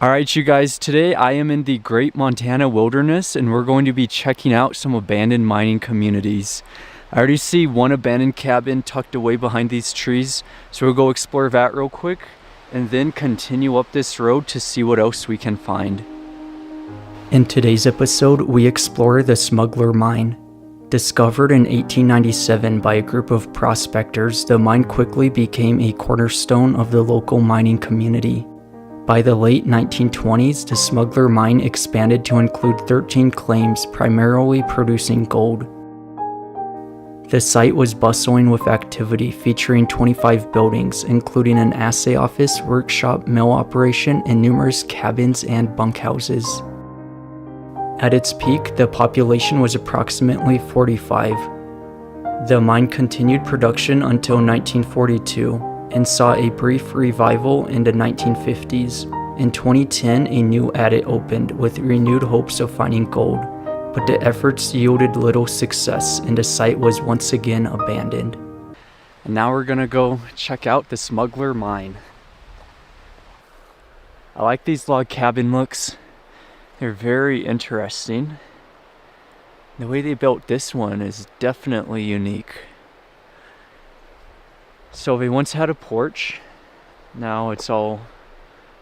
Alright you guys, today I am in the Great Montana Wilderness and we're going to be checking out some abandoned mining communities. I already see one abandoned cabin tucked away behind these trees, so we'll go explore that real quick and then continue up this road to see what else we can find. In today's episode, we explore the Smuggler Mine. Discovered in 1897 by a group of prospectors, the mine quickly became a cornerstone of the local mining community. By the late 1920s, the Smuggler Mine expanded to include 13 claims, primarily producing gold. The site was bustling with activity, featuring 25 buildings, including an assay office, workshop, mill operation, and numerous cabins and bunkhouses. At its peak, the population was approximately 45. The mine continued production until 1942. And saw a brief revival in the 1950s. In 2010, a new adit opened with renewed hopes of finding gold, but the efforts yielded little success and the site was once again abandoned. And now we're gonna go check out the Smuggler Mine. I like these log cabin looks. They're very interesting. The way they built this one is definitely unique. So they once had a porch, now it's all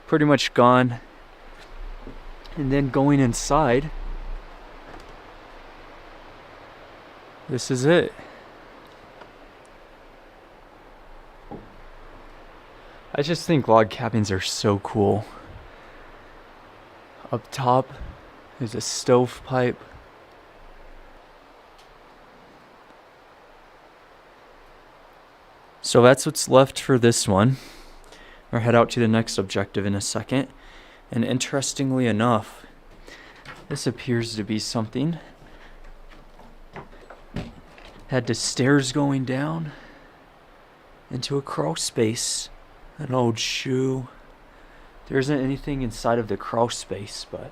pretty much gone. And then going inside, this is it. I just think log cabins are so cool. Up top, there's a stovepipe. So that's what's left for this one. We'll head out to the next objective in a second. And interestingly enough, this appears to be something. Had the stairs going down into a crawl space. An old shoe. There isn't anything inside of the crawl space, but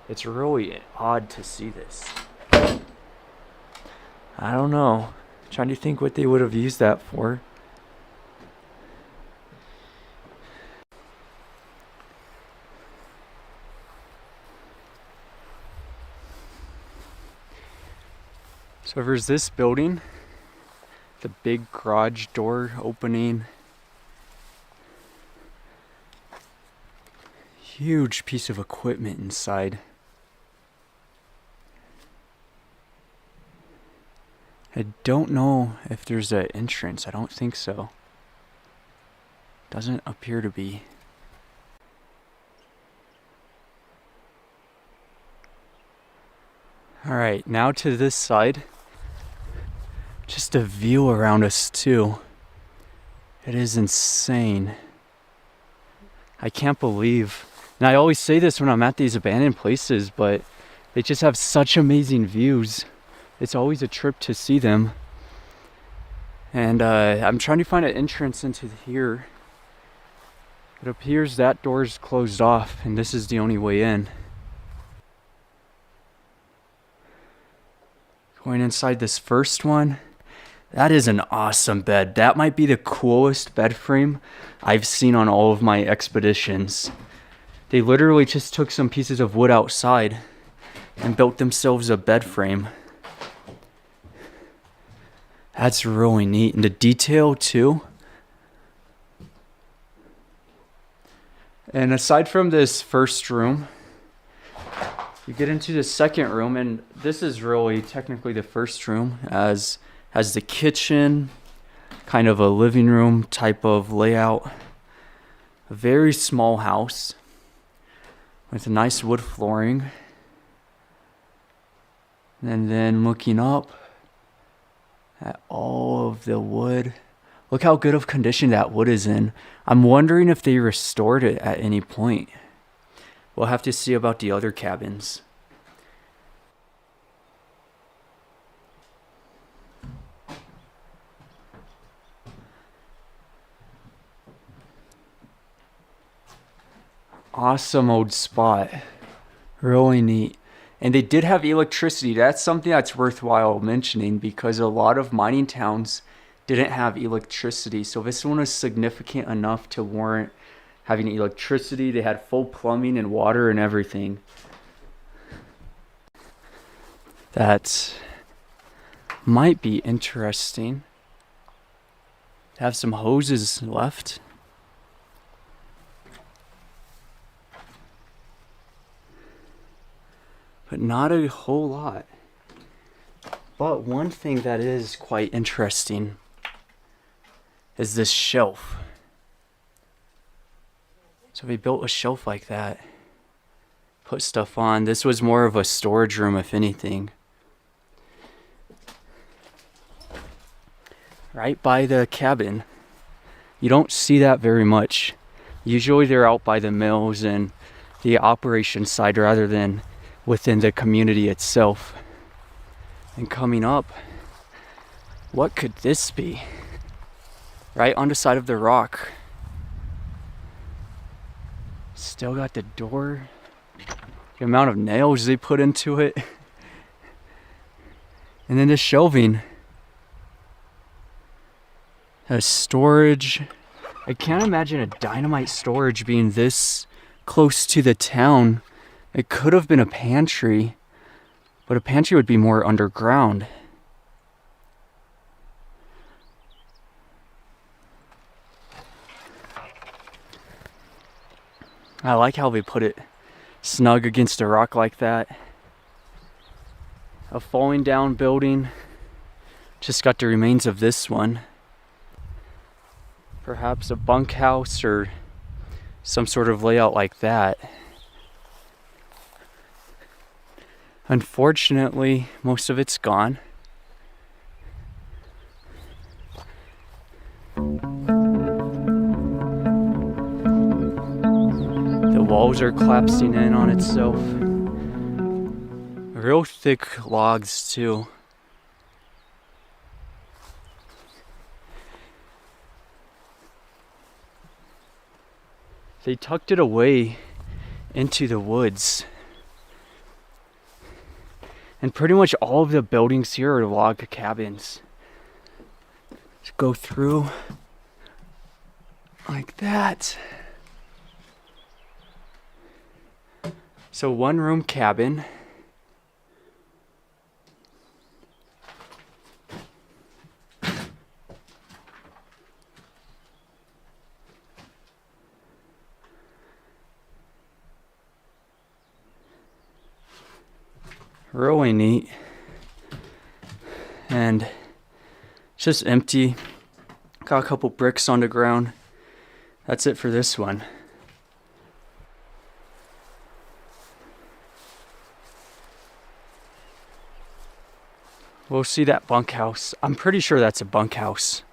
it's really odd to see this. I don't know. I'm trying to think what they would have used that for. So there's this building, the big garage door opening, huge piece of equipment inside. I don't know if there's an entrance, I don't think so. Doesn't appear to be. Alright, now to this side. Just a view around us too. It is insane. I can't believe, and I always say this when I'm at these abandoned places, but they just have such amazing views. It's always a trip to see them. And I'm trying to find an entrance into here. It appears that door's closed off and this is the only way in. Going inside this first one. That is an awesome bed. That might be the coolest bed frame I've seen on all of my expeditions. They literally just took some pieces of wood outside and built themselves a bed frame. That's really neat. And the detail too. And aside from this first room, you get into the second room, and this is really technically the first room, as has the kitchen, kind of a living room type of layout. A very small house with a nice wood flooring. And then looking up at all of the wood. Look how good of condition that wood is in. I'm wondering if they restored it at any point. We'll have to see about the other cabins. Awesome old spot. Really neat. And they did have electricity. That's something that's worthwhile mentioning because a lot of mining towns didn't have electricity. So this one is significant enough to warrant having electricity. They had full plumbing and water and everything. That might be interesting. They have some hoses left. But not a whole lot. But one thing that is quite interesting is this shelf. So we built a shelf like that. Put stuff on. This was more of a storage room, if anything. Right by the cabin. You don't see that very much. Usually they're out by the mills and the operation side rather than within the community itself. And coming up, what could this be? Right on the side of the rock. Still got the door. The amount of nails they put into it. And then the shelving. A storage. I can't imagine a dynamite storage being this close to the town. It could have been a pantry, but a pantry would be more underground. I like how they put it snug against a rock like that. A falling down building. Just got the remains of this one. Perhaps a bunkhouse or some sort of layout like that. Unfortunately, most of it's gone. The walls are collapsing in on itself. Real thick logs too. They tucked it away into the woods. And pretty much all of the buildings here are log cabins. Just go through like that. So 1-room cabin. Really neat. And it's just empty. Got a couple bricks on the ground. That's it for this one. We'll see that bunkhouse. I'm pretty sure that's a bunkhouse.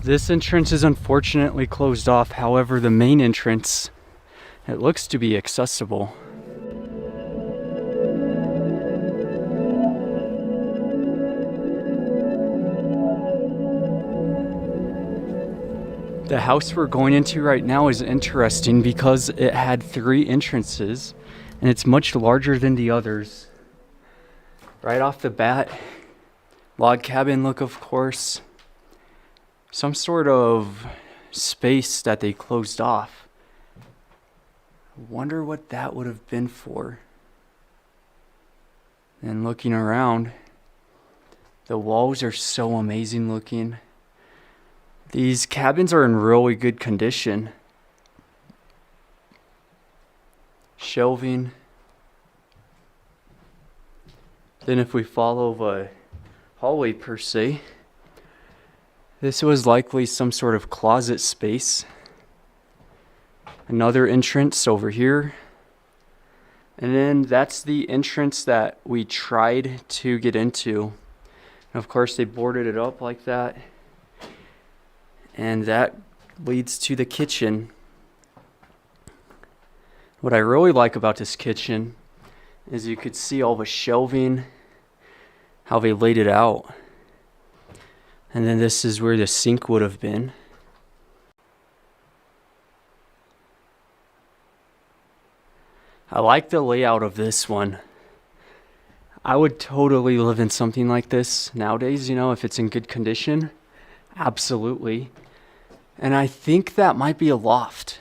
This entrance is unfortunately closed off. However, the main entrance, it looks to be accessible. The house we're going into right now is interesting because it had 3 entrances and it's much larger than the others. Right off the bat, log cabin look, of course. Some sort of space that they closed off. Wonder what that would have been for. And looking around, the walls are so amazing looking. These cabins are in really good condition. Shelving. Then if we follow the hallway per se, this was likely some sort of closet space. Another entrance over here. And then that's the entrance that we tried to get into. And of course they boarded it up like that. And that leads to the kitchen. What I really like about this kitchen is you could see all the shelving, how they laid it out. And then this is where the sink would have been. I like the layout of this one. I would totally live in something like this nowadays, you know, if it's in good condition. Absolutely. And I think that might be a loft.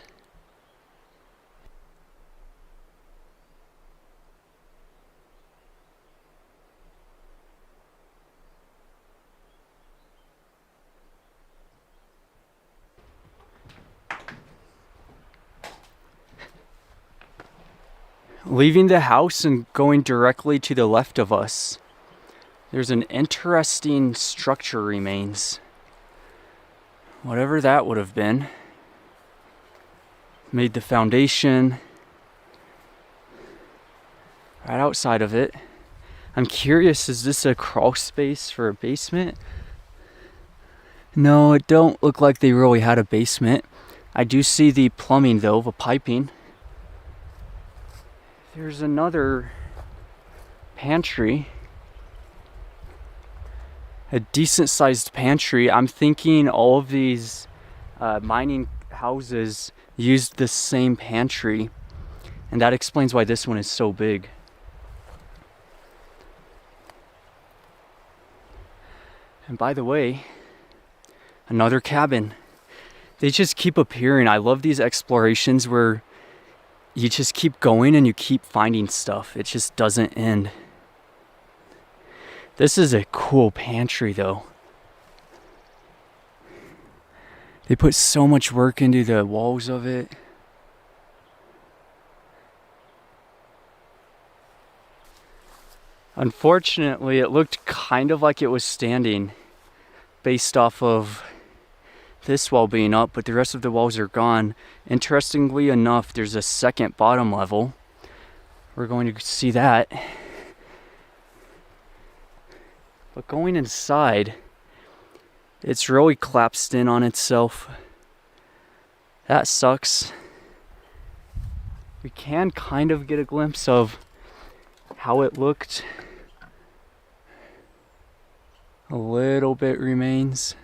Leaving the house and going directly to the left of us, there's an interesting structure remains. Whatever that would have been. Made the foundation right outside of it. I'm curious, is this a crawl space for a basement? No, it don't look like they really had a basement. I do see the plumbing though, the piping. There's another pantry. A decent sized pantry. I'm thinking all of these mining houses used the same pantry, and that explains why this one is so big. And by the way, another cabin. They just keep appearing. I love these explorations where you just keep going and you keep finding stuff. It just doesn't end. This is a cool pantry though. They put so much work into the walls of it. Unfortunately, it looked kind of like it was standing based off of this wall being up, but the rest of the walls are gone. Interestingly enough, there's a second bottom level. We're going to see that. But going inside, it's really collapsed in on itself. That sucks. We can kind of get a glimpse of how it looked. A little bit remains.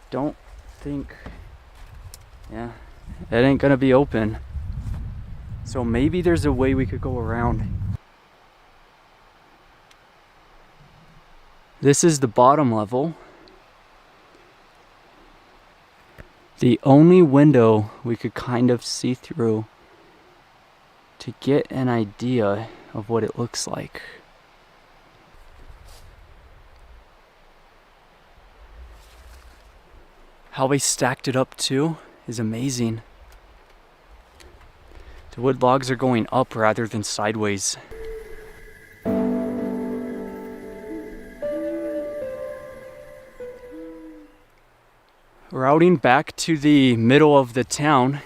Don't think, yeah, it ain't gonna be open. So maybe there's a way we could go around. This is the bottom level. The only window we could kind of see through to get an idea of what it looks like. How they stacked it up too is amazing. The wood logs are going up rather than sideways. Routing back to the middle of the town,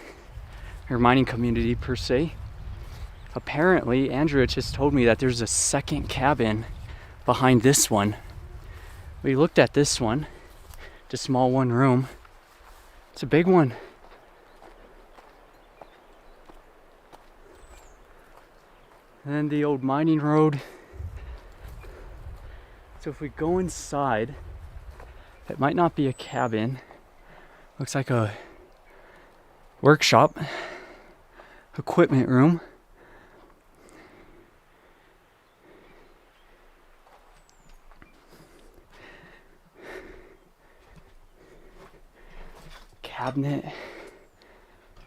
or mining community per se. Apparently, Andrea just told me that there's a second cabin behind this one. We looked at this one, the small one room. It's a big one. And then the old mining road. So if we go inside, it might not be a cabin. Looks like a workshop, equipment room. Cabinet.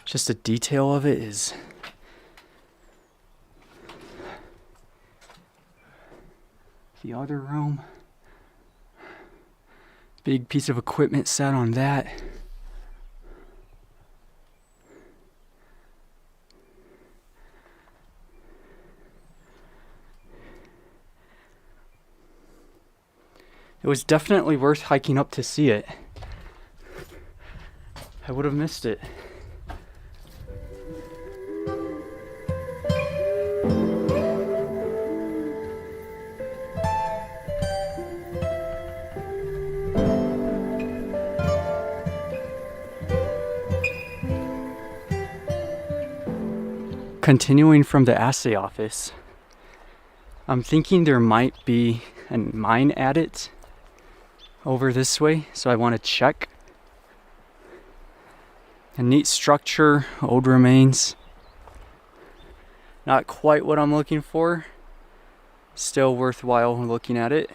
Just a detail of it is the other room. Big piece of equipment sat on that. It was definitely worth hiking up to see it. I would have missed it. Continuing from the assay office, I'm thinking there might be a mine adit over this way, so I want to check. A neat structure, old remains. Not quite what I'm looking for. Still worthwhile looking at it.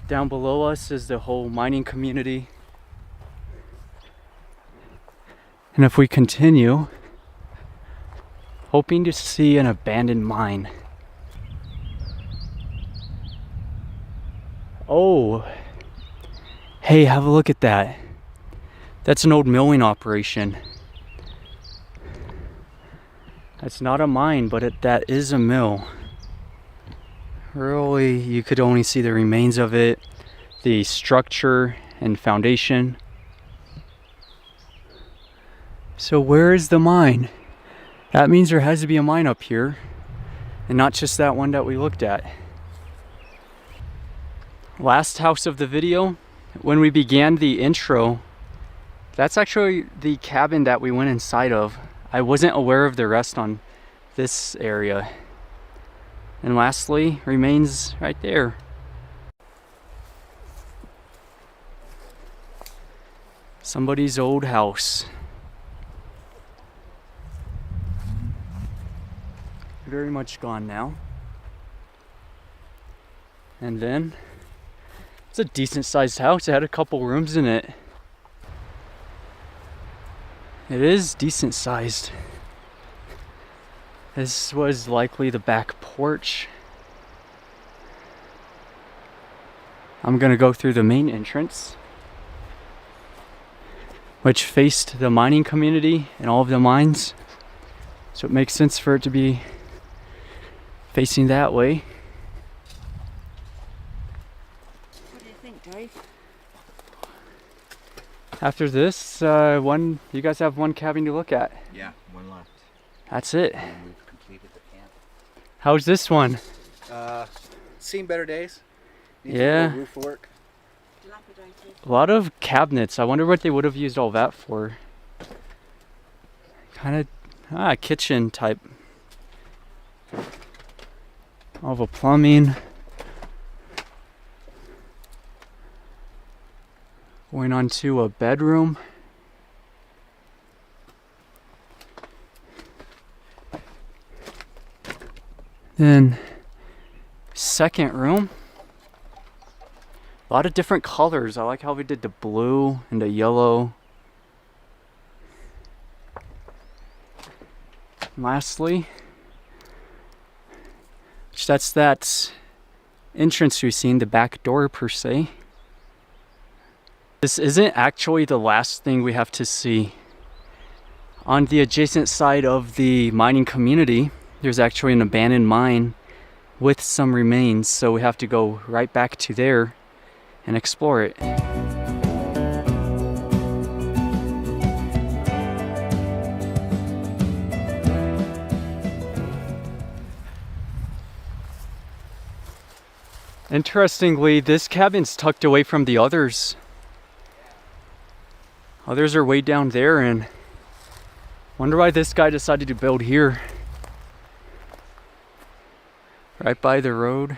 Down below us is the whole mining community. And if we continue, hoping to see an abandoned mine. Oh, hey, have a look at that. That's an old milling operation. That's not a mine, but that is a mill. Really, you could only see the remains of it, the structure and foundation. So where is the mine? That means there has to be a mine up here, and not just that one that we looked at. Last house of the video, when we began the intro, that's actually the cabin that we went inside of. I wasn't aware of the rest on this area. And lastly, remains right there. Somebody's old house. Very much gone now. And then, it's a decent sized house. It had a couple rooms in it. It is decent sized. This was likely the back porch. I'm gonna go through the main entrance, which faced the mining community and all of the mines. So it makes sense for it to be facing that way. What do you think, Dave? After this, you guys have one cabin to look at. Yeah, one left. That's it. And we've completed the camp. How's this one? Seen better days. Needs Yeah. a little roof work. Dilapidated. A lot of cabinets. I wonder what they would have used all that for. Kind of, kitchen type. All of a plumbing. Going on to a bedroom. Then, second room. A lot of different colors. I like how we did the blue and the yellow. And lastly, that's that entrance we've seen, the back door per se. This isn't actually the last thing we have to see. On the adjacent side of the mining community, there's actually an abandoned mine with some remains, so we have to go right back to there and explore it. Interestingly, this cabin's tucked away from the others. Others are way down there, and wonder why this guy decided to build here. Right by the road.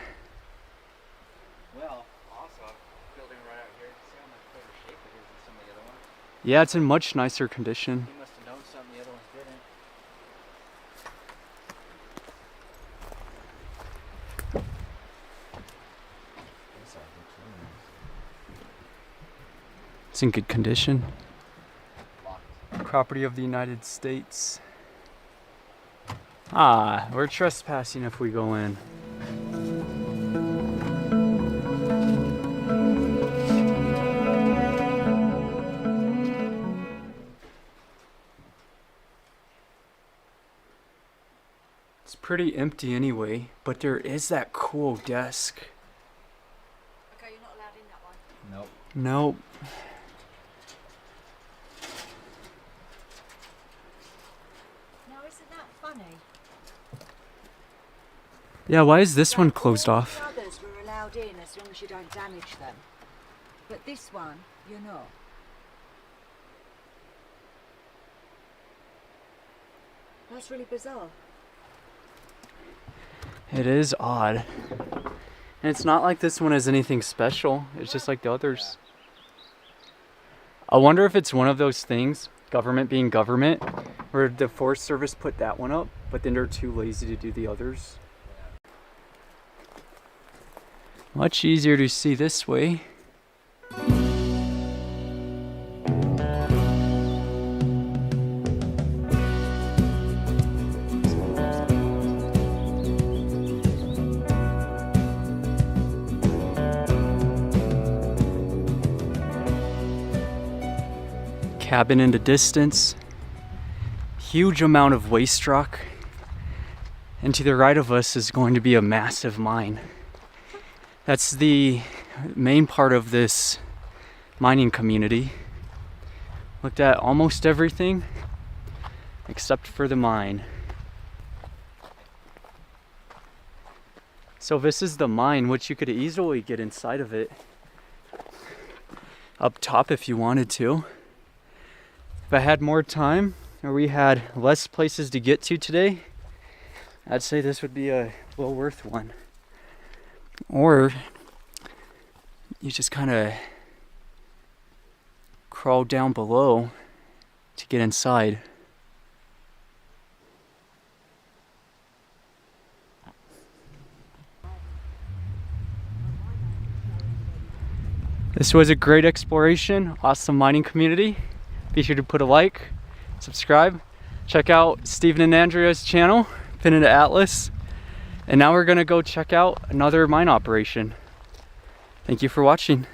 Well, also, building right out here, see how much better shape it is than some of the other ones? Yeah, it's in much nicer condition. He must have known something the other ones didn't. It's in good condition. Property of the United States. We're trespassing if we go in. It's pretty empty anyway, but there is that cool desk. Okay, you're not allowed in that one. Nope. Nope. Now, isn't that funny? Yeah, why is this one closed All off? the others were allowed in as long as you don't damage them. But this one, you're not. That's really bizarre. It is odd. And it's not like this one is anything special. It's just like the others. I wonder if it's one of those things, government being government, Where the Forest Service put that one up, but then they're too lazy to do the others. Much easier to see this way. Cabin in the distance. Huge amount of waste rock. And to the right of us is going to be a massive mine. That's the main part of this mining community. Looked at almost everything except for the mine. So this is the mine, which you could easily get inside of it up top if you wanted to. If I had more time, or we had less places to get to today, I'd say this would be a well worth one. Or you just kind of crawl down below to get inside. This was a great exploration, awesome mining community. Be sure to put a like, subscribe, check out Stephen and Andrea's channel, Pin into Atlas. And now we're gonna go check out another mine operation. Thank you for watching.